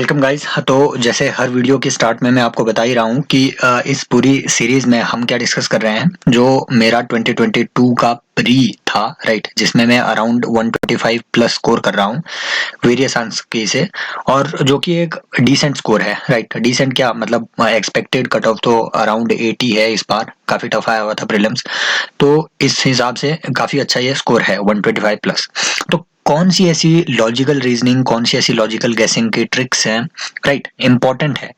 Welcome guys. तो जैसे हर video के स्टार्ट में मैं आपको बता ही रहा हूँ कि इस पूरी सीरीज में हम क्या डिस्कस कर रहे हैं। जो मेरा 2022 का प्री था, राइट, जिसमें मैं अराउंड 125 प्लस स्कोर कर रहा हूँ वेरियस आंसर की से, और जो कि एक डिसेंट स्कोर है, राइट। डिसेंट क्या मतलब, एक्सपेक्टेड कट ऑफ तो अराउंड 80 है। इस बार काफी टफ आया हुआ था प्रीलिम्स, तो इस हिसाब से काफी अच्छा ये स्कोर है 125 प्लस। तो कौन सी ऐसी लॉजिकल रीजनिंग, कौन सी ऐसी लॉजिकल गेसिंग की ट्रिक्स हैं, राइट, इंपॉर्टेंट है।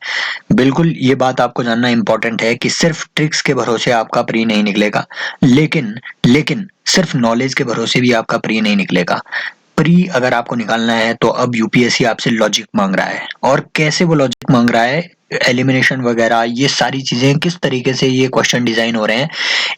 बिल्कुल ये बात आपको जानना इंपॉर्टेंट है कि सिर्फ ट्रिक्स के भरोसे आपका प्री नहीं निकलेगा, लेकिन लेकिन सिर्फ नॉलेज के भरोसे भी आपका प्री नहीं निकलेगा। प्री अगर आपको निकालना है तो अब यूपीएससी आपसे लॉजिक मांग रहा है, और कैसे वो लॉजिक मांग रहा है, एलिमिनेशन वगैरह, ये सारी चीजें किस तरीके से ये क्वेश्चन डिजाइन हो रहे हैं,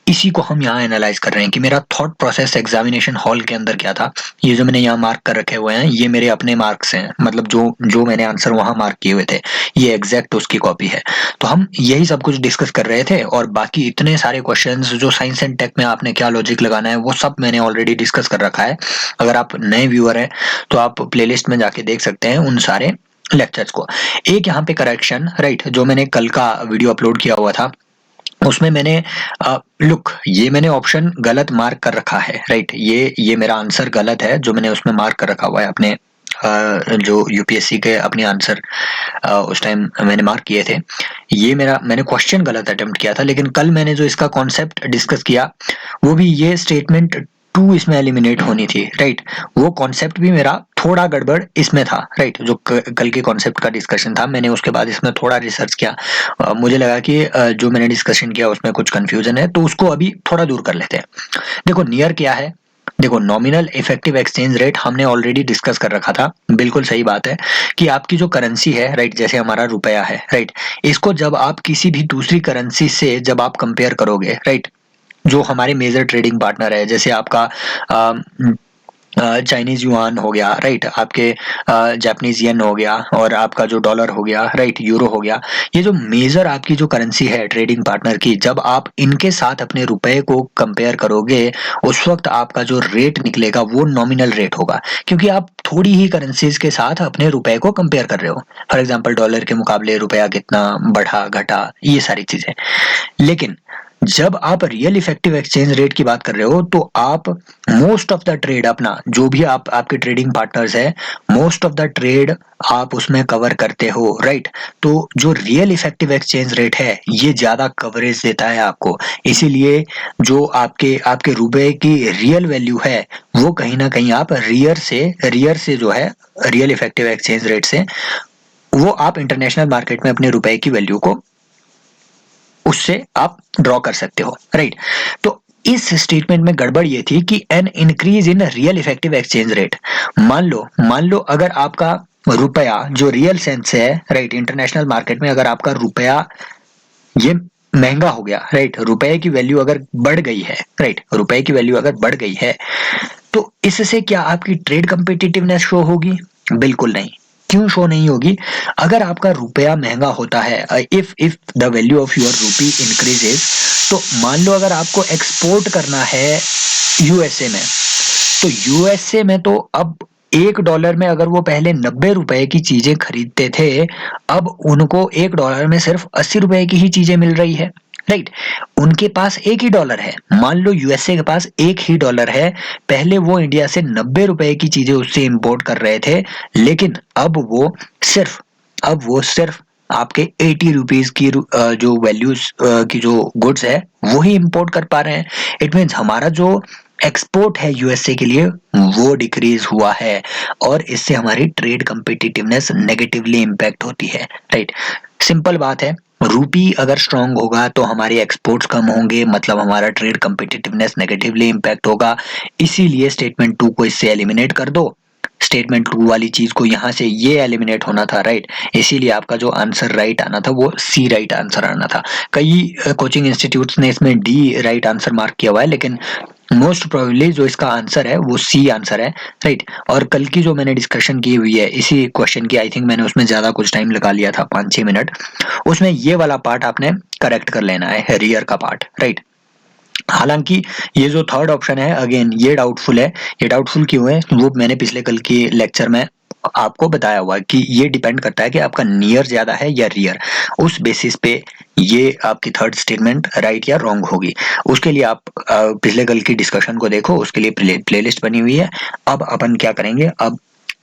इसी को हम यहाँ एनालाइज कर रहे हैं कि मेरा थॉट प्रोसेस एग्जामिनेशन हॉल के अंदर क्या था। ये जो मैंने यहाँ मार्क कर रखे हुए हैं, ये मेरे अपने मार्क्स हैं, मतलब जो जो मैंने आंसर वहां मार्क किए हुए थे, ये एग्जैक्ट उसकी कॉपी है। तो हम यही सब कुछ डिस्कस कर रहे थे, और बाकी इतने सारे क्वेश्चंस जो साइंस एंड टेक में आपने क्या लॉजिक लगाना है, वो सब मैंने ऑलरेडी डिस्कस कर रखा है। अगर आप नए व्यूअर हैं तो आप प्लेलिस्ट में जाके देख सकते हैं उन सारे लेक्चर्स को। एक यहाँ पे करेक्शन, राइट, जो मैंने कल का वीडियो अपलोड किया हुआ था उसमें मैंने लुक, ये मैंने ऑप्शन गलत मार्क कर रखा है, राइट। ये मेरा आंसर गलत है जो मैंने उसमें मार्क कर रखा हुआ है अपने जो यूपीएससी के अपने आंसर उस टाइम मैंने मार्क किए थे। ये मैंने क्वेश्चन गलत अटेम्प्ट किया था, लेकिन कल मैंने जो इसका कॉन्सेप्ट डिस्कस किया, वो भी ये स्टेटमेंट 2 इसमें एलिमिनेट होनी थी, राइट। वो कॉन्सेप्ट भी मेरा थोड़ा गड़बड़ इसमें था, राइट। जो कल के कॉन्सेप्ट का डिस्कशन था, मैंने उसके बाद इसमें थोड़ा रिसर्च किया। मुझे लगा कि जो मैंने डिस्कशन किया उसमें कुछ कंफ्यूजन है, तो उसको अभी थोड़ा दूर कर लेते हैं। देखो नियर क्या है, देखो नॉमिनल इफेक्टिव एक्सचेंज रेट हमने ऑलरेडी डिस्कस कर रखा था। बिल्कुल सही बात है कि आपकी जो करेंसी है, राइट, जैसे हमारा रुपया है, राइट, इसको जब आप किसी भी दूसरी करेंसी से जब आप कंपेयर करोगे, राइट, जो हमारे मेजर ट्रेडिंग पार्टनर है, जैसे आपका चाइनीज युआन हो गया, राइट, आपके जापानीज येन हो गया, और आपका जो डॉलर हो गया, राइट, यूरो हो गया, ये जो मेजर आपकी जो करेंसी है ट्रेडिंग पार्टनर की, जब आप इनके साथ अपने रुपए को कंपेयर करोगे, उस वक्त आपका जो रेट निकलेगा वो नॉमिनल रेट होगा, क्योंकि आप थोड़ी ही करेंसीज के साथ अपने रुपए को कंपेयर कर रहे हो। फॉर एग्जाम्पल डॉलर के मुकाबले रुपया कितना बढ़ा घटा, ये सारी चीजें। लेकिन जब आप रियल इफेक्टिव एक्सचेंज रेट की बात कर रहे हो, तो आप मोस्ट ऑफ द ट्रेड, अपना जो भी आपके ट्रेडिंग पार्टनर्स है, मोस्ट ऑफ द ट्रेड आप उसमें कवर करते हो, राइट। तो जो रियल इफेक्टिव एक्सचेंज रेट है, ये ज्यादा कवरेज देता है आपको। इसीलिए जो आपके आपके रुपए की रियल वैल्यू है, वो कहीं ना कहीं आप रियर से जो है, रियल इफेक्टिव एक्सचेंज रेट से, वो आप इंटरनेशनल मार्केट में अपने रुपए की वैल्यू को उससे आप ड्रॉ कर सकते हो, राइट। तो इस स्टेटमेंट में गड़बड़ ये थी कि an increase in real effective exchange rate. मान लो अगर आपका रुपया जो रियल सेंस है, राइट, इंटरनेशनल मार्केट में अगर आपका रुपया ये महंगा हो गया, राइट, रुपए की वैल्यू अगर बढ़ गई है, राइट, रुपए की वैल्यू अगर बढ़ गई है, तो इससे क्या आपकी ट्रेड कम्पिटिटिवनेस शो होगी? बिल्कुल नहीं। क्यों शो नहीं होगी? अगर आपका रुपया महंगा होता है, if the value of your रूपी इंक्रीजेस, तो मान लो अगर आपको एक्सपोर्ट करना है यूएसए में, तो यूएसए में तो अब $1 में अगर वो पहले 90 रुपए की चीजें खरीदते थे, अब उनको $1 में सिर्फ 80 रुपए की ही चीजें मिल रही है, राइट। उनके पास एक ही डॉलर है, मान लो यूएसए के पास एक ही डॉलर है, पहले वो इंडिया से 90 रुपए की चीजें उससे इंपोर्ट कर रहे थे, लेकिन अब वो सिर्फ आपके 80 रुपीज की जो वैल्यूज की जो गुड्स है वो ही इंपोर्ट कर पा रहे हैं। इट मीन्स हमारा जो एक्सपोर्ट है यूएसए के लिए वो डिक्रीज हुआ है, और इससे हमारी ट्रेड कम्पिटिटिवनेस नेगेटिवली इंपैक्ट होती है, राइट। सिंपल बात है, रूपी अगर स्ट्रांग होगा तो हमारे एक्सपोर्ट्स कम होंगे, मतलब हमारा ट्रेड कम्पिटिटिवनेस नेगेटिवली इंपैक्ट होगा। इसीलिए स्टेटमेंट 2 को इससे एलिमिनेट कर दो, स्टेटमेंट 2 वाली चीज को यहाँ से ये एलिमिनेट होना था, राइट। इसीलिए आपका जो आंसर राइट आना था वो सी राइट आंसर आना था। कई कोचिंग इंस्टीट्यूट्स ने इसमें डी राइट आंसर मार्क किया हुआ है, लेकिन मोस्ट प्रोबेबली जो इसका आंसर है वो सी आंसर है, राइट। और कल की जो मैंने डिस्कशन की हुई है इसी क्वेश्चन की, आई थिंक मैंने उसमें ज्यादा कुछ टाइम लगा लिया था, 5-6 मिनट, उसमें ये वाला पार्ट आपने करेक्ट कर लेना है, रियर का पार्ट, राइट। हालांकि ये जो थर्ड ऑप्शन है अगेन ये डाउटफुल है। ये डाउटफुल क्यों है वो मैंने पिछले कल के लेक्चर में आपको बताया हुआ कि ये डिपेंड करता है कि आपका नियर ज्यादा है या रियर, उस बेसिस पे ये आपकी थर्ड स्टेटमेंट राइट या रॉन्ग होगी। उसके लिए आप पिछले कल की डिस्कशन को देखो, उसके लिए प्लेलिस्ट बनी हुई है। अब अपन क्या करेंगे, अब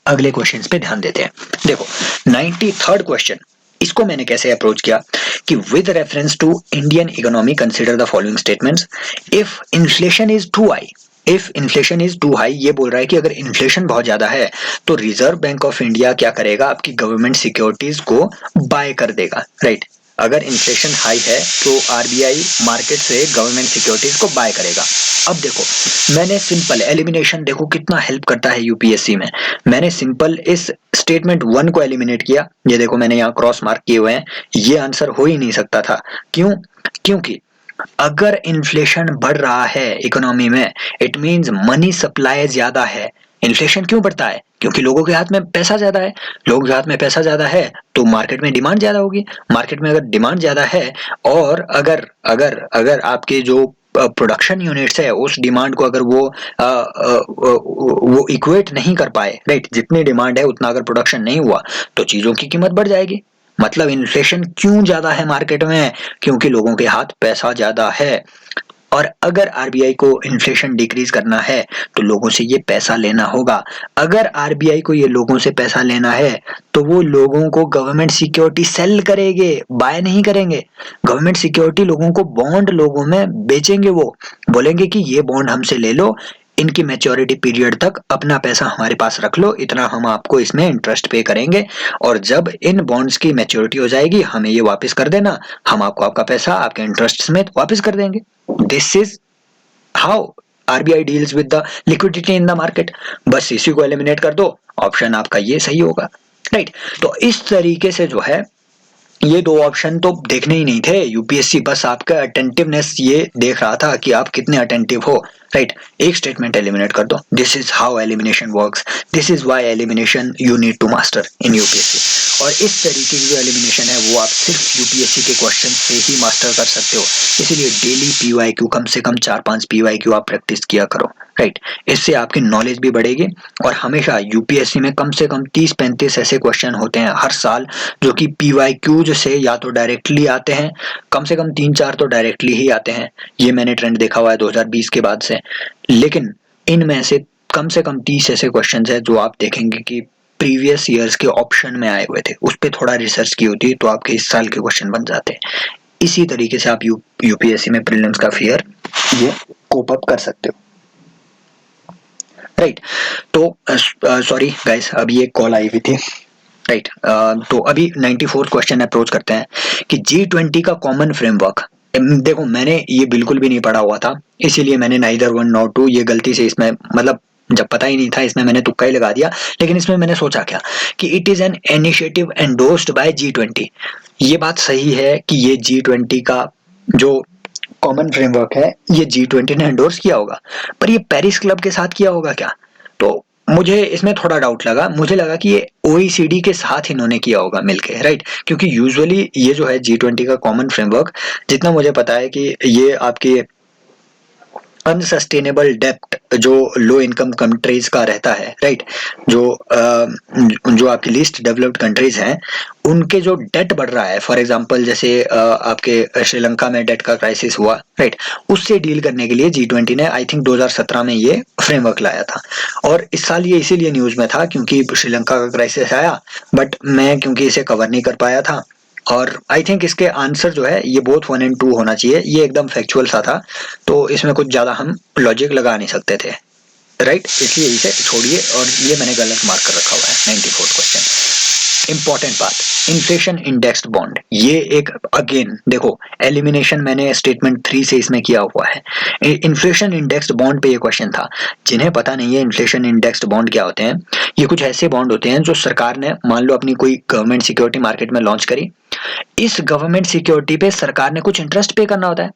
अगले क्वेश्चंस पे ध्यान देते हैं। देखो 93rd क्वेश्चन, इसको मैंने कैसे अप्रोच किया कि with reference to Indian economy consider the following statements. If inflation is too high, if inflation is too high, ये बोल रहा है कि अगर इन्फ्लेशन बहुत ज्यादा है तो रिजर्व बैंक ऑफ इंडिया क्या करेगा, आपकी गवर्नमेंट सिक्योरिटीज को बाय कर देगा, राइट। अगर इन्फ्लेशन हाई है तो आरबीआई मार्केट से गवर्नमेंट सिक्योरिटीज को बाय करेगा। अब देखो मैंने सिंपल एलिमिनेशन, देखो कितना हेल्प करता है यूपीएससी में। मैंने सिंपल इस स्टेटमेंट 1 को एलिमिनेट किया, ये देखो मैंने यहाँ क्रॉस मार्क किए हुए हैं, ये आंसर हो ही नहीं सकता था। क्यों? क्योंकि अगर इन्फ्लेशन बढ़ रहा है इकोनॉमी में, इट मींस मनी सप्लाई ज्यादा है। इन्फ्लेशन क्यों बढ़ता है? क्योंकि लोगों के हाथ में पैसा ज्यादा है। लोगों के हाथ में पैसा ज्यादा है तो मार्केट में डिमांड ज्यादा होगी। मार्केट में अगर डिमांड ज्यादा है और अगर अगर अगर आपके जो प्रोडक्शन यूनिट्स है उस डिमांड को अगर वो इक्वेट नहीं कर पाए, राइट, जितनी डिमांड है उतना अगर प्रोडक्शन नहीं हुआ तो चीजों की कीमत बढ़ जाएगी। मतलब इन्फ्लेशन क्यों ज्यादा है मार्केट में? क्योंकि लोगों के हाथ पैसा ज्यादा है। और अगर आरबीआई को इन्फ्लेशन डिक्रीज करना है तो लोगों से ये पैसा लेना होगा। अगर आरबीआई को ये लोगों से पैसा लेना है तो वो लोगों को गवर्नमेंट सिक्योरिटी सेल करेंगे, बाय नहीं करेंगे। गवर्नमेंट सिक्योरिटी लोगों को बॉन्ड लोगों में बेचेंगे, वो बोलेंगे कि ये बॉन्ड हमसे ले लो, इनकी मैच्योरिटी पीरियड तक अपना पैसा हमारे पास रख लो, इतना हम आपको इसमें इंटरेस्ट पे करेंगे और जब इन बॉन्ड्स की मैच्योरिटी हो जाएगी हमें ये वापस कर देना, हम आपको आपका पैसा आपके इंटरेस्ट समेत वापस कर देंगे। This is how RBI deals with the liquidity in the market. बस इसी को एलिमिनेट कर दो, ऑप्शन आपका ये सही होगा, राइट। तो इस तरीके से जो है ये दो ऑप्शन तो देखने ही नहीं थे, यूपीएससी बस आपका अटेंटिवनेस ये देख रहा था कि आप कितने अटेंटिव हो, राइट। एक स्टेटमेंट एलिमिनेट कर दो, this is how elimination works, this is why elimination you need to master in UPSC. और इस तरीके की जो एलिमिनेशन है वो आप सिर्फ यूपीएससी के क्वेश्चन से ही मास्टर कर सकते हो। इसीलिए डेली पीवाईक्यू, कम से कम 4-5 पीवाईक्यू आप प्रैक्टिस किया करो, राइट। इससे आपकी नॉलेज भी बढ़ेगी और हमेशा यूपीएससी में कम से कम 30-35 ऐसे क्वेश्चन होते हैं हर साल जो कि पीवाईक्यूज से या तो डायरेक्टली आते हैं, कम से कम 3-4 तो डायरेक्टली ही आते हैं। ये मैंने ट्रेंड देखा हुआ है 2020 के बाद से। लेकिन इनमें से कम 30 ऐसे क्वेश्चन है जो आप देखेंगे कि प्रीवियस ईयर्स के ऑप्शन में आए हुए थे, उस पर थोड़ा रिसर्च की होती तो आपके इस साल के क्वेश्चन बन जाते हैं। इसी तरीके से आप यूपीएससी में प्रीलिम्स का फियर ये कोप अप कर सकते हो, राइट। तो सॉरी गाइस, अभी एक कॉल आई हुई थी, राइट। तो अभी 94th क्वेश्चन अप्रोच करते हैं कि G20 का कॉमन फ्रेमवर्क। देखो मैंने ये बिल्कुल भी नहीं पढ़ा हुआ था, इसीलिए मैंने नाइदर 1 नॉट 2 ये गलती से इसमें, मतलब जब पता ही नहीं था इसमें मैंने तुक्का ही लगा दिया। लेकिन इसमें मैंने सोचा क्या कि it is an initiative endorsed by G20। ये बात सही है कि ये G20 का जो कॉमन फ्रेमवर्क है ये G20 ने एंडोर्स किया होगा, पर ये पेरिस क्लब के साथ किया होगा क्या? तो मुझे इसमें थोड़ा डाउट लगा, मुझे लगा कि ये ओईसीडी के साथ इन्होंने किया होगा मिलके, राइट। क्योंकि यूजुअली ये जो है G20 का कॉमन फ्रेमवर्क, जितना मुझे पता है कि ये आपके अनसस्टेनेबल डेप्ट जो लो इनकम कंट्रीज का रहता है, राइट, जो आपकी लीस्ट डेवलप्ड कंट्रीज हैं उनके जो डेट बढ़ रहा है, फॉर एग्जांपल जैसे आपके श्रीलंका में डेट का क्राइसिस हुआ, राइट, उससे डील करने के लिए G20 ने आई थिंक 2017 में ये फ्रेमवर्क लाया था। और इस साल ये इसीलिए न्यूज में था क्योंकि श्रीलंका का क्राइसिस आया, बट मैं क्योंकि इसे कवर नहीं कर पाया था और आई थिंक इसके आंसर जो है ये बोथ 1 और 2 होना चाहिए, ये एकदम फैक्चुअल सा था तो इसमें कुछ ज्यादा हम लॉजिक लगा नहीं सकते थे, राइट। इसलिए इसे छोड़िए और ये मैंने गलत मार्क कर रखा हुआ है 94th क्वेश्चन। इंपॉर्टेंट बात, इन्फ्लेशन इंडेक्स्ड बॉन्ड, ये एक अगेन देखो एलिमिनेशन मैंने स्टेटमेंट 3 से इसमें किया हुआ है। इन्फ्लेशन इंडेक्स्ड बॉन्ड पे ये क्वेश्चन था। जिन्हें पता नहीं है इन्फ्लेशन इंडेक्स्ड बॉन्ड क्या होते हैं, ये कुछ ऐसे बॉन्ड होते हैं जो सरकार ने मान लो अपनी कोई गवर्नमेंट सिक्योरिटी मार्केट में लॉन्च करी, इस गवर्नमेंट सिक्योरिटी पे सरकार ने कुछ इंटरेस्ट पे करना होता है।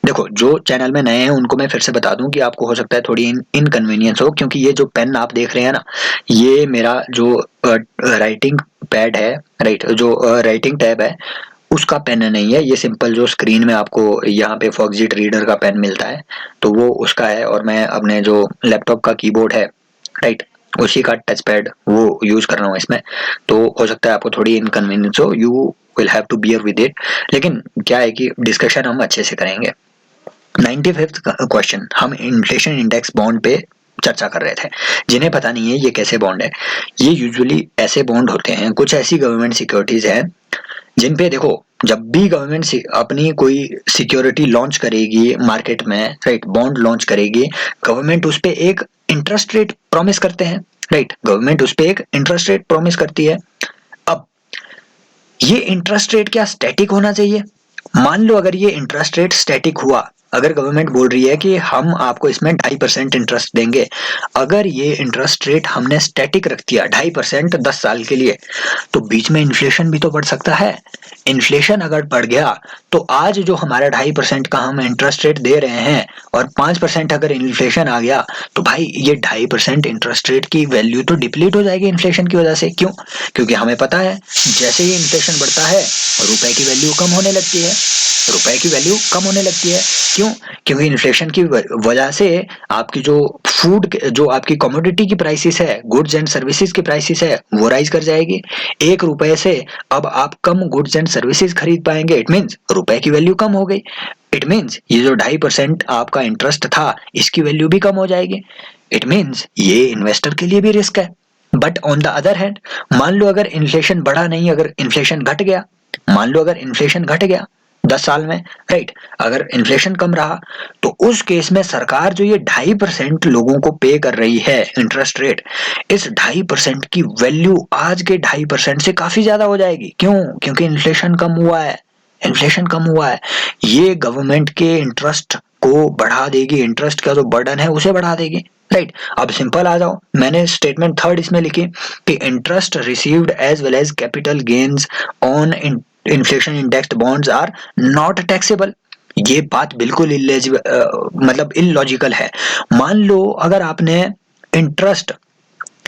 देखो जो चैनल में नए हैं उनको मैं फिर से बता दूं कि आपको हो सकता है थोड़ी इनकन्वीनियंस हो, क्योंकि ये जो पेन आप देख रहे हैं ना, ये मेरा जो राइटिंग पैड है, राइट, जो राइटिंग टैब है उसका पेन नहीं है, ये सिंपल जो स्क्रीन में आपको यहाँ पे फॉक्सजेट रीडर का पेन मिलता है तो वो उसका है, और मैं अपने जो लैपटॉप का कीबोर्ड है राइट उसी का टच पैड वो यूज कर रहा हूँ इसमें। तो हो सकता है आपको थोड़ी इनकन्वीनियंस हो, you will have to bear with it, लेकिन क्या है कि डिस्कशन हम अच्छे से करेंगे। 95th क्वेश्चन, हम इन्फ्लेशन इंडेक्स बॉन्ड पे चर्चा कर रहे थे। जिन्हें पता नहीं है ये कैसे बॉन्ड है, ये यूजुअली ऐसे बॉन्ड होते हैं, कुछ ऐसी गवर्नमेंट सिक्योरिटीज हैं जिन पे देखो जब भी गवर्नमेंट अपनी कोई सिक्योरिटी लॉन्च करेगी मार्केट में राइट, बॉन्ड लॉन्च करेगी, गवर्नमेंट उस पे एक इंटरेस्ट रेट प्रॉमिस करते हैं राइट, गवर्नमेंट उस पे एक इंटरेस्ट रेट प्रॉमिस करती है। अब ये इंटरेस्ट रेट क्या स्टैटिक होना चाहिए? मान लो अगर ये इंटरेस्ट रेट स्टैटिक हुआ, अगर गवर्नमेंट बोल रही है कि हम आपको इसमें 2.5% इंटरेस्ट देंगे, अगर ये इंटरेस्ट रेट हमने स्टैटिक रख दिया 2.5% 10 साल के लिए, तो बीच में इन्फ्लेशन भी तो बढ़ सकता है। इन्फ्लेशन अगर बढ़ गया तो आज जो हमारा 2.5% का हम इंटरेस्ट रेट दे रहे हैं और 5% अगर इन्फ्लेशन आ गया तो भाई ये 2.5% इंटरेस्ट रेट की वैल्यू तो डिप्लीट हो जाएगी इन्फ्लेशन की वजह से। क्यों? क्योंकि हमें पता है जैसे ही इन्फ्लेशन बढ़ता है रुपए की वैल्यू कम होने लगती है, रुपए की वैल्यू कम होने लगती है। क्यों? क्योंकि इन्फ्लेशन की वजह से आपकी जो फूड जो आपकी कमोडिटी की प्राइसेस है, गुड्स एंड सर्विसेज की प्राइसेस है, वो राइज कर जाएगी। 1 रुपए से अब आप कम गुड्स एंड सर्विसेज खरीद पाएंगे, इट मीन्स रुपए की वैल्यू कम हो गई। इट मीन्स ये जो 2.5% आपका इंटरेस्ट था इसकी वैल्यू भी कम हो जाएगी। इट मीन्स ये इन्वेस्टर के लिए भी रिस्क है। But on the other hand, मान लो अगर इन्फ्लेशन बढ़ा नहीं, अगर इन्फ्लेशन घट गया, मान लो अगर इन्फ्लेशन घट गया 10 साल में राइट, अगर इन्फ्लेशन कम रहा तो उस केस में सरकार जो ये 2.5% लोगों को पे कर रही है इंटरेस्ट रेट, इस 2.5% की वैल्यू आज के 2.5% से काफी ज्यादा हो जाएगी। क्यों? क्योंकि इन्फ्लेशन कम हुआ है, इन्फ्लेशन कम हुआ है। ये गवर्नमेंट के इंटरेस्ट को बढ़ा देगी, इंटरेस्ट का जो बर्डन है उसे बढ़ा देगी राइट। अब सिंपल आ जाओ, मैंने स्टेटमेंट थर्ड इसमें लिखी कि interest received as well as capital gains on inflation indexed bonds are not taxable. ये बात बिल्कुल मतलब इलॉजिकल है। मान लो अगर आपने इंटरेस्ट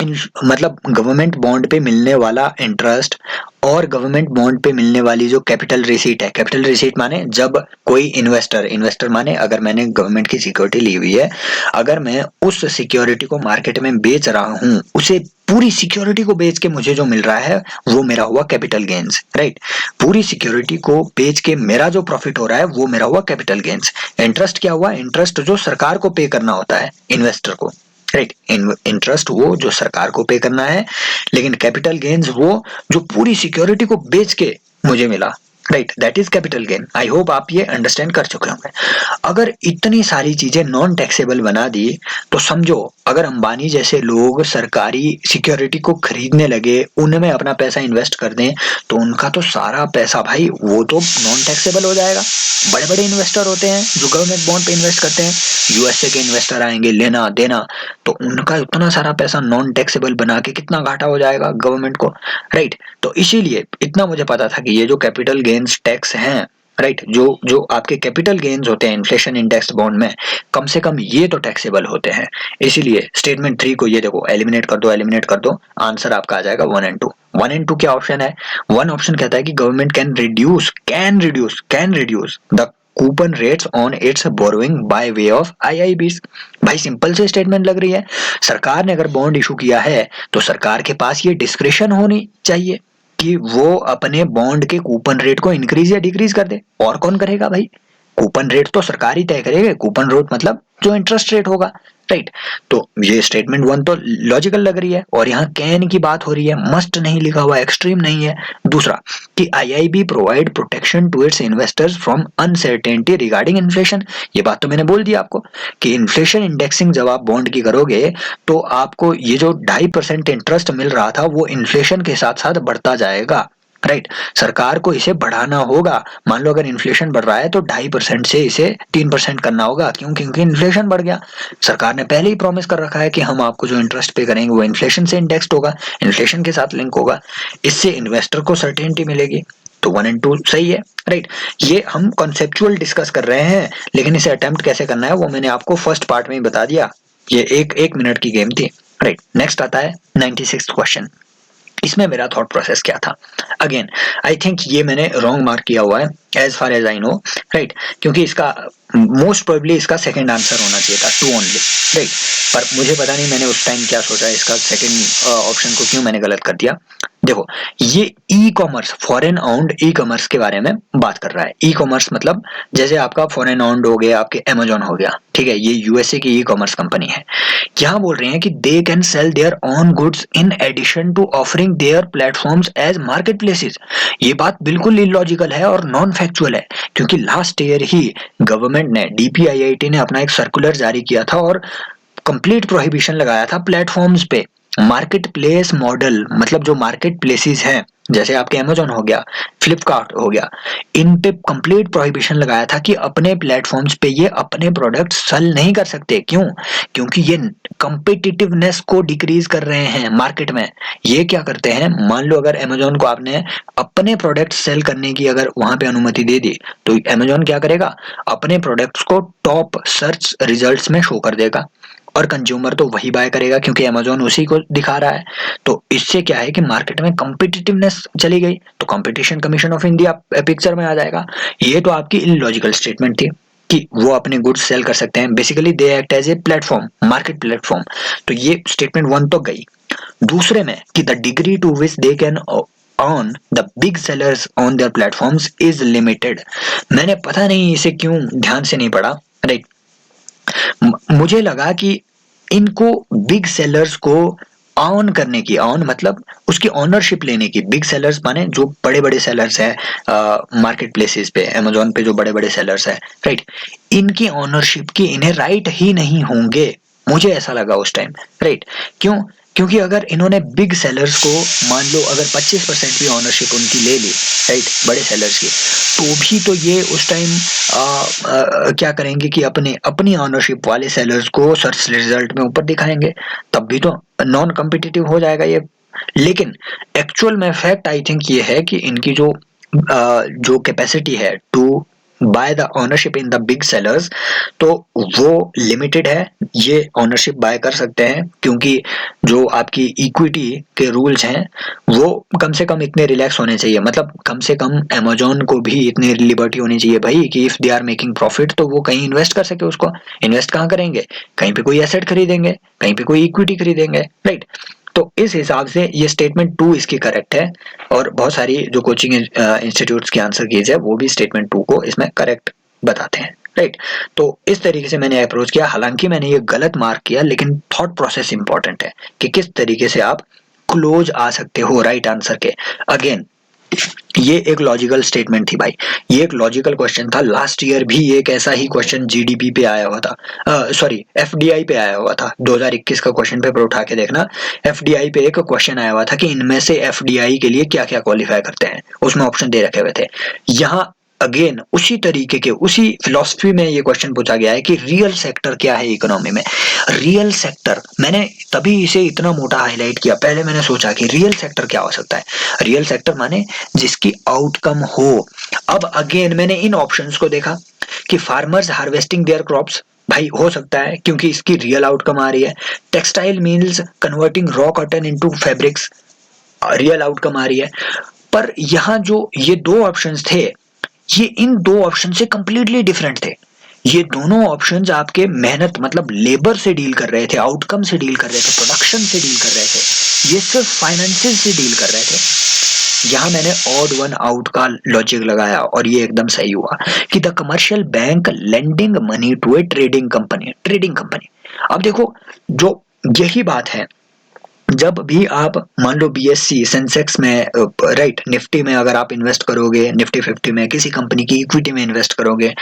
मतलब गवर्नमेंट बॉन्ड पे मिलने वाला इंटरेस्ट और गवर्नमेंट बॉन्ड पे मिलने वाली जो कैपिटल रिसीट है, कैपिटल रिसीट माने जब कोई इन्वेस्टर माने अगर मैंने गवर्नमेंट की सिक्योरिटी ली हुई है, अगर मैं उस सिक्योरिटी को मार्केट में बेच रहा हूं, उसे पूरी सिक्योरिटी को बेच के मुझे जो मिल रहा है वो मेरा हुआ कैपिटल गेन्स राइट। पूरी सिक्योरिटी को बेच के मेरा जो प्रॉफिट हो रहा है वो मेरा हुआ कैपिटल गेन्स। इंटरेस्ट क्या हुआ? इंटरेस्ट जो सरकार को पे करना होता है इन्वेस्टर को राइट, इंटरेस्ट वो जो सरकार को पे करना है, लेकिन कैपिटल गेन्स वो जो पूरी सिक्योरिटी को बेच के मुझे मिला right, that is capital gain. I hope आप ये अंडरस्टैंड कर चुके होंगे। अगर इतनी सारी चीजें नॉन टैक्सेबल बना दी तो समझो अगर अंबानी जैसे लोग सरकारी सिक्योरिटी को खरीदने लगे, उनमें अपना पैसा इन्वेस्ट कर दें, तो उनका तो सारा पैसा भाई वो तो नॉन टैक्सेबल हो जाएगा। बड़े बड़े इन्वेस्टर होते हैं जो गवर्नमेंट बॉन्ड पे इन्वेस्ट करते हैं, यूएसए के इन्वेस्टर आएंगे लेना देना, तो उनका उतना सारा पैसा नॉन टैक्सेबल बना के कितना घाटा हो जाएगा गवर्नमेंट को राइट। तो इसीलिए इतना मुझे पता था कि ये जो कैपिटल गेन्स टैक्स हैं राइट, जो जो आपके कैपिटल गेन्स होते हैं इन्फ्लेशन इंडेक्स बॉन्ड में, कम से कम ये तो टैक्सेबल होते हैं। इसीलिए स्टेटमेंट 3 को ये देखो एलिमिनेट कर दो, आंसर आपका आ जाएगा 1 and 2। 1 and 2 क्या ऑप्शन है? 1 ऑप्शन कहता है कि government can reduce the coupon rates on its borrowing by way of IIBs. भाई सिंपल से स्टेटमेंट लग रही है, सरकार ने अगर बॉन्ड इशू किया है तो सरकार के पास ये डिस्क्रिशन होनी चाहिए कि वो अपने बॉन्ड के कूपन रेट को इंक्रीज या डिक्रीज कर दे। और कौन करेगा भाई? कूपन रेट तो सरकार ही तय करेगा, कूपन रेट मतलब जो इंटरेस्ट रेट होगा राइट। तो ये स्टेटमेंट 1 तो लॉजिकल लग रही है, और यहाँ कैन की बात हो रही है, मस्ट नहीं लिखा हुआ, एक्सट्रीम नहीं है। दूसरा कि IIB provide protection to its investors from uncertainty regarding inflation. ये बात तो मैंने बोल दी आपको कि इन्फ्लेशन इंडेक्सिंग जब आप बॉन्ड की करोगे तो आपको ये जो 2.5% इंटरेस्ट मिल रहा था वो इन्फ्लेशन के साथ साथ बढ़ता जाएगा राइट। सरकार को इसे बढ़ाना होगा। मान लो अगर इन्फ्लेशन बढ़ रहा है तो 2.5% से इसे 3% करना होगा। क्यों? क्योंकि इन्फ्लेशन बढ़ गया। सरकार ने पहले ही प्रॉमिस कर रखा है कि हम आपको जो इंटरेस्ट पे करेंगे वो इन्फ्लेशन से इंडेक्स्ड होगा, इन्फ्लेशन के साथ लिंक होगा, इससे इन्वेस्टर को सर्टेनिटी मिलेगी। तो 1 and 2 सही है राइट। ये हम कॉन्सेप्चुअल डिस्कस कर रहे हैं, लेकिन इसे अटेम्प्ट कैसे करना है वो मैंने आपको फर्स्ट पार्ट में ही बता दिया। ये एक मिनट की गेम थी राइट। नेक्स्ट आता है 96th क्वेश्चन। इसमें मेरा थॉट प्रोसेस क्या था? अगेन आई थिंक ये मैंने रॉन्ग मार्क किया हुआ है as far as I know, right, क्योंकि इसका मोस्ट प्रोबेबली इसका सेकंड आंसर होना चाहिए था, टू ओनली, राइट। पर मुझे पता नहीं मैंने उस टाइम क्या सोचा, इसका सेकंड ऑप्शन को क्यों मैंने गलत कर दिया। देखो, ये e commerce, foreign owned e commerce के बारे में बात कर रहा है। ई कॉमर्स मतलब जैसे आपका फॉरेन ओन्ड हो गया, आपके अमेजोन हो गया, ठीक है, ये यूएसए की ई कॉमर्स कंपनी है। यहाँ बोल रहे हैं कि they can sell their own goods in addition to offering their platforms as market places. ये बात बिल्कुल इलॉजिकल है और नॉन फैक्चुअल है, क्योंकि लास्ट ईयर ही गवर्नमेंट ने, डीपीआईआईटी ने अपना एक सर्कुलर जारी किया था और कंप्लीट प्रोहिबिशन लगाया था प्लेटफॉर्म्स पे। मार्केट प्लेस मॉडल मतलब जो मार्केट प्लेसेस हैं, जैसे आपके अमेजोन हो गया, फ्लिपकार्ट हो गया, इन पे कंप्लीट प्रोहिबिशन लगाया था कि अपने प्लेटफॉर्म्स पे ये अपने प्रोडक्ट सेल नहीं कर सकते। क्यों? क्योंकि ये कंपिटिटिवनेस को डिक्रीज कर रहे हैं मार्केट में। ये क्या करते हैं, मान लो अगर अमेजोन को आपने अपने प्रोडक्ट सेल करने की अगर वहां पे अनुमति दे दी, तो अमेजोन क्या करेगा, अपने प्रोडक्ट्स को टॉप सर्च रिजल्ट्स में शो कर देगा और कंज्यूमर तो वही बाय करेगा क्योंकि अमेजोन उसी को दिखा रहा है। तो इससे क्या है कि मार्केट में कॉम्पिटिटिवनेस चली गई, तो competition commission of India picture में आ जाएगा। ये तो आपकी इलॉजिकल स्टेटमेंट थी कि वो अपने गुड्स सेल कर सकते हैं, basically they act as a platform, market platform. तो ये स्टेटमेंट वन तो गई। दूसरे में कि the degree to which they can on the big sellers on their platforms is limited। मैंने पता नहीं इसे क्यों ध्यान से नहीं पढ़ा, राइट। मुझे लगा कि इनको बिग सेलर्स को ऑन करने की, ऑन मतलब उसकी ऑनरशिप लेने की, बिग सेलर्स माने जो बड़े बड़े सेलर्स है मार्केट प्लेसेस पे, अमेजोन पे जो बड़े बड़े सेलर्स है, राइट, इनकी ऑनरशिप की इन्हें राइट ही नहीं होंगे। मुझे ऐसा लगा उस टाइम, राइट। क्यों? क्योंकि अगर इन्होंने बिग सेलर्स को मान लो अगर 25% भी ऑनरशिप उनकी ले ली, राइट, बड़े सेलर्स की, तो भी तो ये उस टाइम क्या करेंगे कि अपने अपनी ऑनरशिप वाले सेलर्स को सर्च रिजल्ट में ऊपर दिखाएंगे, तब भी तो नॉन कम्पिटिटिव हो जाएगा ये। लेकिन एक्चुअल में फैक्ट आई थिंक ये है कि इनकी जो कैपेसिटी है to buy the ownership in the big sellers, तो वो लिमिटेड है। ये ओनरशिप बाय कर सकते हैं क्योंकि जो आपकी इक्विटी के रूल्स हैं वो कम से कम इतने रिलैक्स होने चाहिए, मतलब कम से कम अमेजोन को भी इतनी लिबर्टी होनी चाहिए भाई कि if they are making profit तो वो कहीं इन्वेस्ट कर सके। उसको इन्वेस्ट कहाँ करेंगे? कहीं पे कोई एसेट खरीदेंगे, कहीं पे कोई इक्विटी खरीदेंगे, राइट। तो इस हिसाब से ये स्टेटमेंट टू इसकी करेक्ट है और बहुत सारी जो कोचिंग इंस्टीट्यूट्स की आंसर कीज है वो भी स्टेटमेंट टू को इसमें करेक्ट बताते हैं, राइट। तो इस तरीके से मैंने अप्रोच किया, हालांकि मैंने ये गलत मार्क किया, लेकिन थॉट प्रोसेस इंपॉर्टेंट है कि किस तरीके से आप क्लोज आ सकते हो राइट आंसर के। अगेन ये एक लॉजिकल स्टेटमेंट थी भाई, ये एक लॉजिकल क्वेश्चन था। लास्ट ईयर भी एक ऐसा ही क्वेश्चन जीडीपी पे आया हुआ था, सॉरी एफडीआई पे आया हुआ था। 2021 का क्वेश्चन पेपर उठा के देखना, एफडीआई पे एक क्वेश्चन आया हुआ था कि इनमें से एफडीआई के लिए क्या क्या क्वालिफाई करते हैं, उसमें ऑप्शन दे रखे हुए थे। यहाँ अगेन उसी तरीके के, उसी फिलॉसफी में ये क्वेश्चन पूछा गया है कि रियल सेक्टर क्या है इकोनॉमी में। रियल सेक्टर, मैंने तभी इसे इतना मोटा हाईलाइट किया, पहले मैंने सोचा कि रियल सेक्टर क्या हो सकता है। रियल सेक्टर माने जिसकी आउटकम हो। अब अगेन मैंने इन ऑप्शंस को देखा कि फार्मर्स हार्वेस्टिंग देयर क्रॉप्स, भाई हो सकता है क्योंकि इसकी रियल आउटकम आ रही है। Textile mills converting raw cotton into fabrics, real outcome आ रही है। पर यहाँ जो ये दो ऑप्शंस थे, ये इन दो ऑप्शन से कंप्लीटली डिफरेंट थे। ये दोनों ऑप्शंस आपके मेहनत मतलब लेबर से डील कर रहे थे, आउटकम से डील कर रहे थे, प्रोडक्शन से डील कर रहे थे, ये सिर्फ फाइनेंसिस से डील कर रहे थे। यहाँ मैंने ऑड वन आउट का लॉजिक लगाया और ये एकदम सही हुआ कि the commercial bank lending money to a trading company, trading company. अब देखो जो यही बात है, जब भी आप मान लो बीएससी सेंसेक्स में, राइट, निफ्टी में अगर आप इन्वेस्ट करोगे, निफ्टी 50 में किसी कंपनी की इक्विटी में इन्वेस्ट करोगे,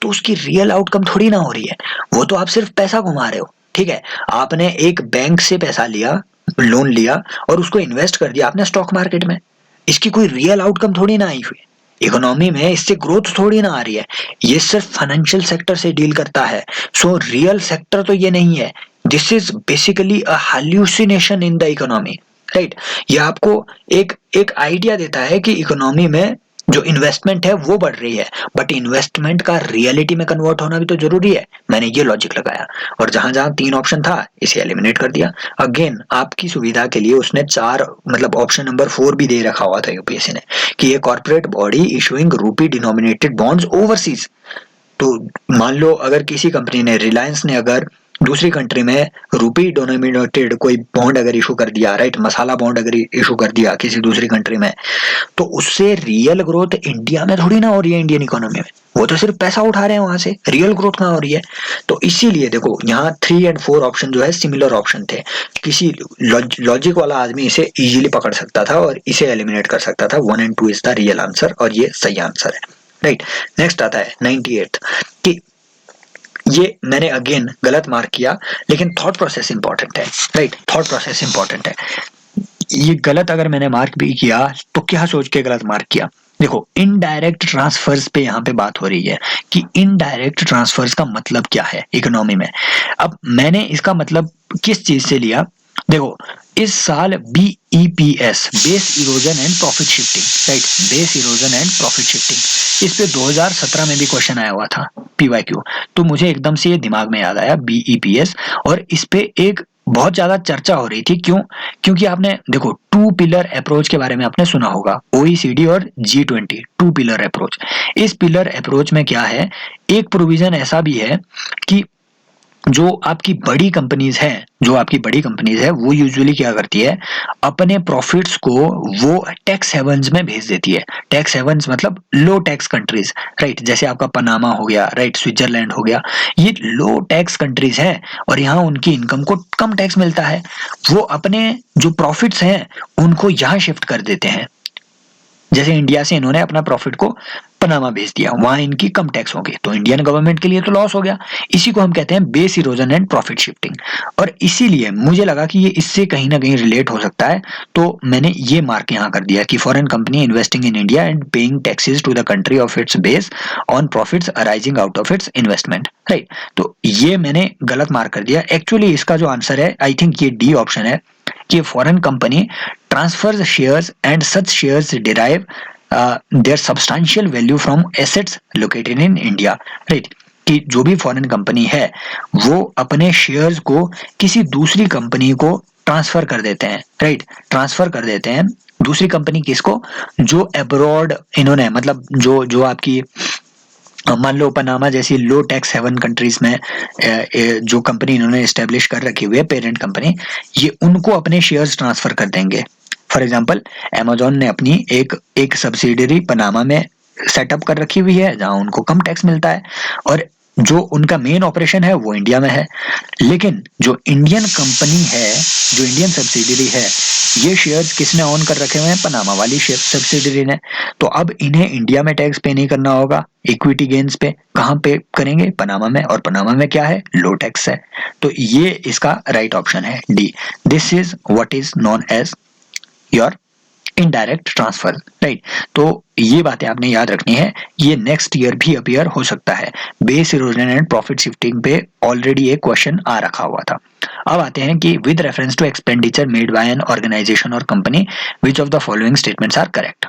तो उसकी रियल आउटकम थोड़ी ना हो रही है, वो तो आप सिर्फ पैसा घुमा रहे हो, ठीक है। आपने एक बैंक से पैसा लिया, लोन लिया और उसको इन्वेस्ट कर दिया आपने स्टॉक मार्केट में, इसकी कोई रियल आउटकम थोड़ी ना आई हुई इकोनॉमी में, इससे ग्रोथ थोड़ी ना आ रही है। ये सिर्फ फाइनेंशियल सेक्टर से डील करता है, सो रियल सेक्टर तो ये नहीं है। This is basically a hallucination in the economy, right. ये आपको एक एक आइडिया देता है कि इकोनॉमी में जो इन्वेस्टमेंट है वो बढ़ रही है, बट इन्वेस्टमेंट का रियलिटी में कन्वर्ट होना भी तो जरूरी है। मैंने ये लॉजिक लगाया और जहां जहां 3 ऑप्शन था इसे एलिमिनेट कर दिया। अगेन आपकी सुविधा के लिए उसने 4 मतलब ऑप्शन नंबर 4 भी दे रखा हुआ था यूपीएससी ने कि ये कॉर्पोरेट बॉडी इशूइंग रूपी डिनोमिनेटेड बॉन्ड्स ओवरसीज। तो मान लो अगर किसी कंपनी ने, रिलायंस ने अगर दूसरी कंट्री में रुपी डिनोमिनेटेड कोई बॉन्ड अगर इशू कर दिया, राइट, मसाला बॉन्ड अगर इशू कर दिया किसी दूसरी कंट्री में, तो उससे रियल ग्रोथ इंडिया में थोड़ी ना हो रही है, इंडियन इकोनॉमी में। वो तो सिर्फ पैसा उठा रहे हैं वहां से, रियल ग्रोथ कहाँ हो रही है। तो इसीलिए देखो यहाँ 3 और 4 ऑप्शन जो है सिमिलर ऑप्शन थे। किसी लॉजिक वाला आदमी इसे इजीली पकड़ सकता था और इसे एलिमिनेट कर सकता था। 1 और 2 इज द रियल आंसर और ये सही आंसर है, राइट। नेक्स्ट आता है 98 कि ये मैंने अगेन गलत मार्क किया, लेकिन थॉट प्रोसेस इंपॉर्टेंट है, राइट। थॉट प्रोसेस इंपॉर्टेंट है। ये गलत अगर मैंने मार्क भी किया तो क्या सोच के गलत मार्क किया। देखो इनडायरेक्ट ट्रांसफर्स पे यहाँ पे बात हो रही है कि इनडायरेक्ट ट्रांसफर्स का मतलब क्या है इकोनॉमी में। अब मैंने इसका मतलब किस चीज से लिया, देखो इस साल BEPS, base erosion and profit shifting, right, base erosion and profit shifting, इस पे 2017 में भी क्वेश्चन आया हुआ था पीवाईक्यू। तो मुझे एकदम से ये दिमाग में याद आया बीईपीएस, और इस पे एक बहुत ज्यादा चर्चा हो रही थी। क्यों? क्योंकि आपने देखो 2 पिलर अप्रोच के बारे में आपने सुना होगा, ओईसीडी और G20, 2 पिलर अप्रोच। इस पिलर अप्रोच में क्या है, एक प्रोविजन ऐसा भी है कि जो आपकी बड़ी कंपनीज हैं, जो आपकी बड़ी कंपनीज है वो यूजुअली क्या करती है, अपने प्रॉफिट्स को वो टैक्स हेवंस में भेज देती है। टैक्स हेवंस मतलब लो टैक्स कंट्रीज, राइट, जैसे आपका पनामा हो गया, राइट, स्विट्जरलैंड हो गया, ये लो टैक्स कंट्रीज हैं और यहाँ उनकी इनकम को कम टैक्स मिलता है। वो अपने जो प्रॉफिट्स हैं उनको यहाँ शिफ्ट कर देते हैं। जैसे इंडिया से इन्होंने अपना प्रॉफिट को पनामा भेज दिया, वहां इनकी कम टैक्स होगी, तो इंडियन गवर्नमेंट के लिए तो लॉस हो गया। इसी को हम कहते हैं base erosion and profit shifting. और इसीलिए मुझे लगा कि ये इससे कहीं ना कहीं रिलेट हो सकता है, तो मैंने ये मार्क यहाँ कर दिया कि foreign company investing in India and paying taxes to the country of its base on profits arising out of its investment, right. तो ये मैंने गलत मार्क कर दिया। एक्चुअली इसका जो आंसर है, आई थिंक ये डी ऑप्शन है कि foreign company transfers shares and such shares derive their substantial value from assets located in India, right. कि जो भी फॉरेन कंपनी है वो अपने शेयर्स को किसी दूसरी कंपनी को ट्रांसफर कर देते हैं, राइट, ट्रांसफर कर देते हैं दूसरी कंपनी किसको, जो अब्रॉड इन्होंने, मतलब जो आपकी मान लो पनामा जैसी लो टैक्स हेवन कंट्रीज में जो कंपनी इन्होंने एस्टेब्लिश कर रखी हुई है पेरेंट कंपनी, ये उनको अपने शेयर्स ट्रांसफर कर देंगे। फॉर एग्जांपल अमेजोन ने अपनी एक सब्सिडियरी पनामा में सेटअप कर रखी हुई है जहां उनको कम टैक्स मिलता है, और जो उनका मेन ऑपरेशन है वो इंडिया में है। लेकिन जो इंडियन कंपनी है, जो इंडियन सब्सिडियरी है, ये शेयर्स किसने ऑन कर रखे हुए हैं, पनामा वाली सब्सिडियरी ने। तो अब इन्हें इंडिया में टैक्स पे नहीं करना होगा, इक्विटी गेन्स पे कहाँ पे करेंगे, पनामा में, और पनामा में क्या है, लो टैक्स है। तो ये इसका राइट ऑप्शन है D. This is what is known as your indirect transfer, right. तो ये बातें आपने याद रखनी है, ये नेक्स्ट ईयर भी अपीयर हो सकता है। Base erosion and profit shifting पे ऑलरेडी एक क्वेश्चन आ रखा हुआ था। अब आते हैं कि with reference to expenditure made by an organisation और company which of the following statements are correct.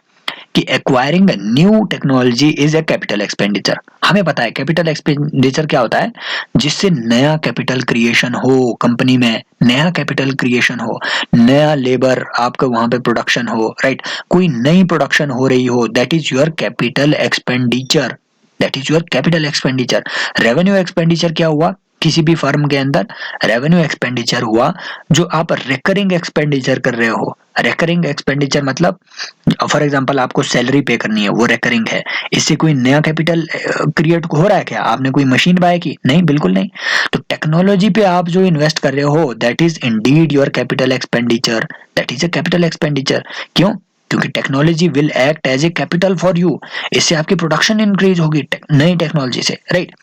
कि acquiring new technology is a capital expenditure. हमें पता है कैपिटल एक्सपेंडिचर क्या होता है, जिससे नया कैपिटल क्रिएशन हो, कंपनी में नया कैपिटल क्रिएशन हो, नया लेबर आपका वहां पे प्रोडक्शन हो, राइट, कोई नई प्रोडक्शन हो रही हो, that is your capital expenditure, that is your capital expenditure. Revenue expenditure क्या हुआ, किसी भी फर्म के अंदर रेवेन्यू एक्सपेंडिचर हुआ जो आप रिकरिंग एक्सपेंडिचर कर रहे हो। रिकरिंग एक्सपेंडिचर मतलब फॉर एग्जांपल आपको सैलरी पे करनी है, वो रिकरिंग है। इससे कोई नया कैपिटल क्रिएट हो रहा है क्या, आपने कोई मशीन बाय की, नहीं, बिल्कुल नहीं। तो टेक्नोलॉजी पे आप जो इन्वेस्ट कर रहे हो, that is indeed your capital expenditure, that is a capital expenditure. क्यों? क्योंकि technology will act as a capital for you, इससे आपकी प्रोडक्शन इंक्रीज होगी नई टेक्नोलॉजी से, राइट।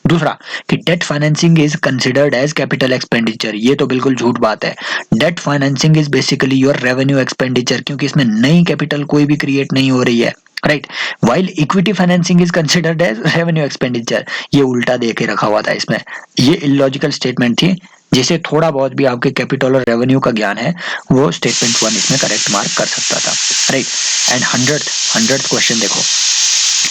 दूसरा कि debt financing is considered as capital expenditure, ये तो बिल्कुल झूठ बात है। Debt financing is basically your revenue expenditure, क्योंकि इसमें नई कैपिटल कोई भी क्रिएट नहीं हो रही है, right. While equity financing is considered as revenue expenditure, ये उल्टा दे के रखा हुआ था इसमें, ये इलॉजिकल स्टेटमेंट थी, जिसे थोड़ा बहुत भी आपके कैपिटल और रेवेन्यू का ज्ञान है वो स्टेटमेंट 1 इसमें करेक्ट मार्क कर सकता था, राइट। एंड 100th क्वेश्चन देखो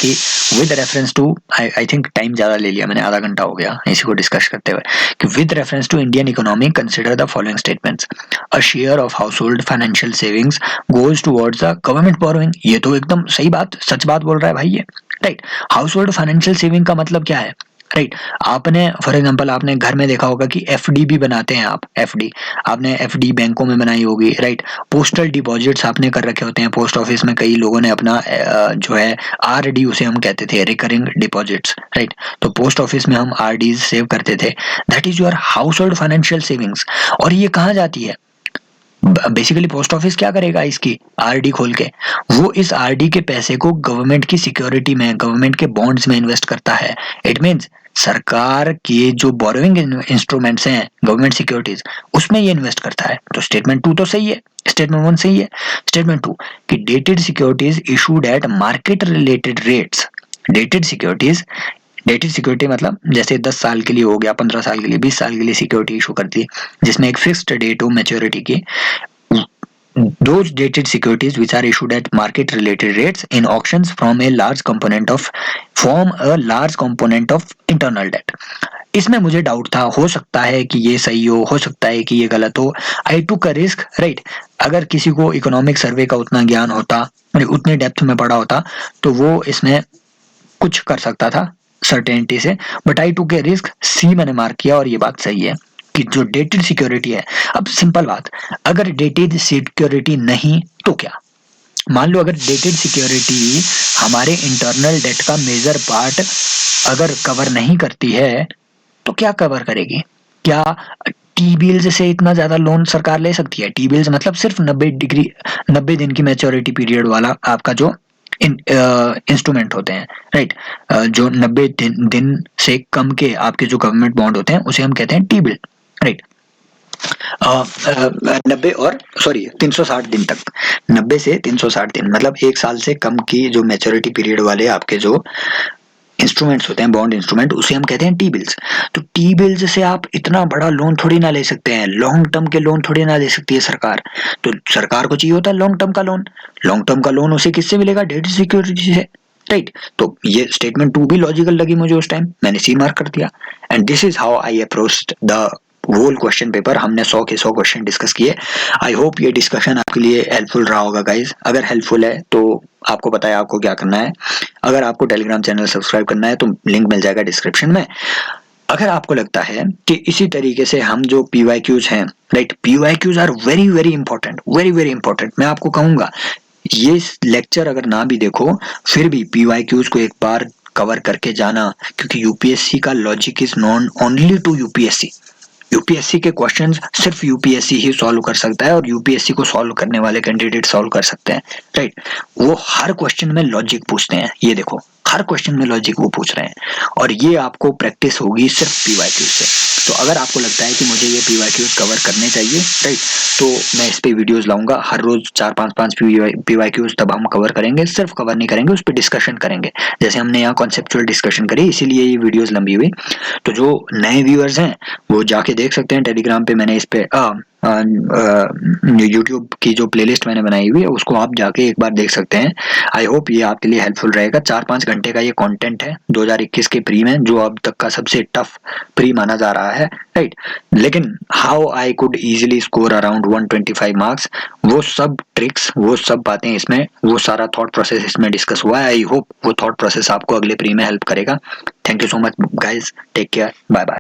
कि with reference to, I think time ज्यादा ले लिया मैंने, आधा घंटा हो गया इसी को डिस्कस करते हुए, कि with reference to Indian economy consider the following statements. A share of household financial savings goes towards the government borrowing. ये तो एकदम सही बात, सच बात बोल रहा है भाई ये, right. House hold financial saving का मतलब क्या है, राइट। आपने फॉर एग्जांपल आपने घर में देखा होगा कि एफडी भी बनाते हैं आप, एफडी आपने एफडी बैंकों में बनाई होगी, राइट। पोस्टल डिपॉजिट्स आपने कर रखे होते हैं पोस्ट ऑफिस में, कई लोगों ने अपना जो है आरडी उसे हम कहते थे, रिकरिंग डिपॉजिट्स, राइट। तो पोस्ट ऑफिस में हम आरडी सेव करते थे, that is your house hold financial savings. और ये कहाँ जाती है, बेसिकली पोस्ट ऑफिस क्या करेगा, इसकी आरडी खोल के वो इस आरडी के पैसे को गवर्नमेंट की सिक्योरिटी में, गवर्नमेंट के बॉन्ड्स में इन्वेस्ट करता है। इट मींस सरकार के जो बोरोइंग इंस्ट्रूमेंट्स हैं, गवर्नमेंट सिक्योरिटीज, उसमें ये इन्वेस्ट करता है। तो स्टेटमेंट 2 तो सही है, स्टेटमेंट 1 सही है। स्टेटमेंट 2 कि dated securities issued at market related rates. Dated securities, dated security मतलब जैसे 10 साल के लिए हो गया, 15 साल के लिए, 20 साल के लिए सिक्योरिटी इशू करती है जिसमें एक फिक्स्ड डेट हो मैच्योरिटी की। Those dated securities which are issued at market related rates in auctions form a large component of internal debt. इसमें मुझे डाउट था, हो सकता है कि ये सही हो सकता है कि ये गलत हो। आई टुक अ रिस्क, राइट। अगर किसी को इकोनॉमिक सर्वे का उतना ज्ञान होता, उतने डेप्थ में पढ़ा होता, तो वो इसमें कुछ कर सकता था सर्टेनिटी से, but I took A risk, सी मैंने मार्क किया और ये बात सही है कि जो डेटेड सिक्योरिटी है। अब सिंपल बात, अगर डेटेड सिक्योरिटी नहीं तो क्या, मान लो अगर डेटेड सिक्योरिटी हमारे इंटरनल डेट का मेजर पार्ट अगर कवर नहीं करती है तो क्या कवर करेगी? क्या टी बिल्स से इतना ज्यादा लोन सरकार ले सकती है? टी बिल्स मतलब सिर्फ 90 दिन की मैच्योरिटी पीरियड वाला आपका जो इंस्ट्रूमेंट होते हैं, राइट। जो 90 दिन से कम के आपके जो गवर्नमेंट बॉन्ड होते हैं उसे हम कहते हैं टी बिल, राइट। 90 और सॉरी 360 दिन तक, 90 से 360 दिन मतलब 1 साल से कम की जो मैच्योरिटी पीरियड वाले आपके जो इंस्ट्रूमेंट्स होते हैं, बॉन्ड इंस्ट्रूमेंट, उसे हम कहते हैं टी बिल्स। तो टी बिल्स से आप इतना बड़ा लोन थोड़ी ना ले सकते हैं, लॉन्ग टर्म के लोन थोड़ी ना ले सकती है सरकार। तो सरकार को चाहिए होता है लॉन्ग टर्म का लोन। लॉन्ग टर्म का लोन उसे किससे मिलेगा? डेट सिक्योरिटी से, राइट। तो ये स्टेटमेंट 2 भी लॉजिकल लगी मुझे उस टाइम, मैंने सी मार्क कर दिया। And this is how I approached the whole question paper. हमने 100 के 100 क्वेश्चन डिस्कस किए। आई होप ये डिस्कशन आपके लिए हेल्पफुल रहा होगा गाइज। अगर हेल्पफुल है तो आपको पता है आपको क्या करना है। अगर आपको टेलीग्राम चैनल सब्सक्राइब करना है तो लिंक मिल जाएगा डिस्क्रिप्शन में। अगर आपको लगता है कि इसी तरीके से हम जो पीवाईक्यूज हैं, right, PYQs are very very important, very very important. मैं आपको कहूंगा ये लेक्चर अगर ना भी देखो फिर भी पीवाईक्यूज को एक बार कवर करके जाना, क्योंकि यूपीएससी का logic is known only to UPSC. UPSC के क्वेश्चंस सिर्फ यूपीएससी ही सॉल्व कर सकता है और यूपीएससी को सॉल्व करने वाले कैंडिडेट सॉल्व कर सकते हैं, राइट। वो हर क्वेश्चन में लॉजिक पूछते हैं, ये देखो हर क्वेश्चन में लॉजिक वो पूछ रहे हैं और ये आपको प्रैक्टिस होगी सिर्फ पीवाईक्यू से। तो अगर आपको लगता है कि मुझे ये पीवाईक्यूज कवर करने चाहिए, राइट, तो मैं इस पे वीडियोस लाऊंगा हर रोज 4-5 पीवाईक्यूज, तब हम कवर करेंगे, सिर्फ कवर नहीं करेंगे, उस पर डिस्कशन करेंगे जैसे हमने यहाँ कॉन्सेप्चुअल डिस्कशन करी, इसीलिए ये वीडियोस लंबी हुई। तो जो नए व्यूअर्स हैं वो जाके देख सकते हैं टेलीग्राम पे, मैंने इस पे यूट्यूब की जो प्लेलिस्ट मैंने बनाई हुई है उसको आप जाके एक बार देख सकते हैं। आई होप ये आपके लिए हेल्पफुल रहेगा। 4-5 घंटे का ये कंटेंट है 2021 के प्री में, जो अब तक का सबसे टफ प्री माना जा रहा है, राइट। लेकिन how I could easily score around 125 marks, वो सब ट्रिक्स, वो सब बातें इसमें, वो सारा थॉट प्रोसेस इसमें डिस्कस हुआ है। आई होप वो थॉट प्रोसेस आपको अगले प्री में हेल्प करेगा। Thank you so much guys, take care, bye bye.